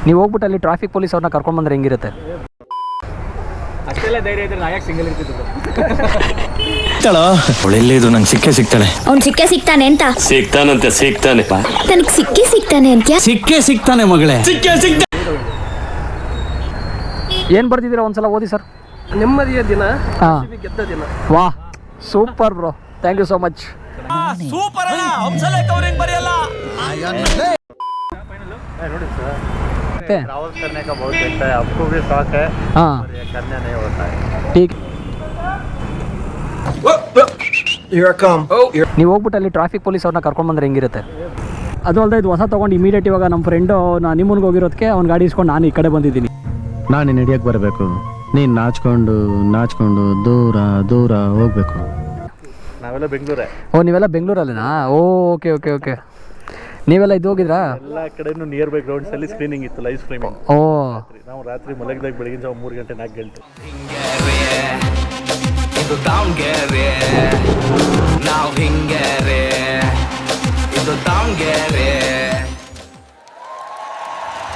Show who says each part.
Speaker 1: ನೀವು ಹೋಗ್ಬಿಟ್ಟು ಅಲ್ಲಿ ಟ್ರಾಫಿಕ್ ಪೊಲೀಸ್ ಅವ್ರನ್ನ ಕರ್ಕೊಂಡು ಬಂದ್ರೆ ಹೆಂಗಿರುತ್ತೆ?
Speaker 2: ಅಷ್ಟೆಲ್ಲ ಧೈರ್ಯ ಇದ್ರೆ ನಾಯಕ್ ಸಿಂಗಲ್ ಇರ್ತಿದ್ದು.
Speaker 3: ಒಳ್ಳೆದು ನಂಗೆ ಸಿಗ್ತಾಳೆ.
Speaker 4: ಅವ್ನು ಸಿಗ್ತಾನೆ ಅಂತ
Speaker 3: ಸಿಗ್ತಾನೆ
Speaker 4: ನನಗೆ ಸಿಗ್ತಾನೆ ಅಂತ
Speaker 3: ಸಿಗ್ತಾನೆ ಮಗಳೇ.
Speaker 1: ಏನು ಬರ್ದಿದ್ದೀರಾ ಒಂದ್ಸಲ ಓದಿ ಸರ್.
Speaker 2: ನೆಮ್ಮದಿಯ ದಿನ,
Speaker 1: ಹಾಂ,
Speaker 2: ಗೆದ್ದ ದಿನ.
Speaker 1: Wow super bro, thank you so much.
Speaker 3: Super ಅಲ್ಲ, ಹಂಸಲೆ ಕವರಿಂಗ್ ಬರೆಯಲ್ಲ.
Speaker 2: ನೋಡಿ ಸರ್,
Speaker 1: ಮತ್ತೆ
Speaker 2: ट्रैवल करने का बहुत देखता है, आपको भी शौक है
Speaker 1: ಹಾಂ,
Speaker 2: और ये करने नहीं होता है.
Speaker 1: ಟೀಕ್. ನೀವು ಹೋಗ್ಬಿಟ್ಟು ಅಲ್ಲಿ ಟ್ರಾಫಿಕ್ ಪೊಲೀಸ್ ಅವ್ರನ್ನ ಕರ್ಕೊಂಡು ಬಂದ್ರೆ ಹೆಂಗಿರುತ್ತೆ? ಅದು ಅಲ್ಲದೆ ಇದು ಹೊಸ ತೊಗೊಂಡು ಇಮಿಡಿಯೇಟ್ ಇವಾಗ ನಮ್ಮ ಫ್ರೆಂಡು ನಾನು ನಿಮ್ಮನ್ಗೆ ಹೋಗಿರೋದಕ್ಕೆ ಅವ್ನ ಗಾಡಿ ಇಸ್ಕೊಂಡು ನಾನು ಈ ಕಡೆ ಬಂದಿದ್ದೀನಿ.
Speaker 5: ನಾನು ನೀನು ಹಿಡಿಯಕ್ಕೆ ಬರಬೇಕು, ನೀನು ನಾಚ್ಕೊಂಡು ದೂರ ಹೋಗ್ಬೇಕು.
Speaker 2: ನಾವೆಲ್ಲ ಬೆಂಗಳೂರೇ.
Speaker 1: ಓ, ನೀವೆಲ್ಲ ಬೆಂಗಳೂರಲ್ಲೇನಾ? Okay okay okay. ನೀವೆಲ್ಲ ಇದು ಹೋಗಿದ್ರಾ?
Speaker 2: ಎಲ್ಲ ಕಡೆನೂ ನಿಯರ್ ಬೈ ಗ್ರೌಂಡ್ಸ್ ಅಲ್ಲಿ ಸ್ಕ್ರೀನಿಂಗ್ ಇತ್ತು, ಲೈವ್ ಸ್ಟ್ರೀಮಿಂಗ್.
Speaker 1: ಓ,
Speaker 2: ನಾವು ರಾತ್ರಿ ಮಲಗಿದಾಗ ಬೆಳಗಿನ ಜಾವ 3 ಗಂಟೆ 4 ಗಂಟೆ.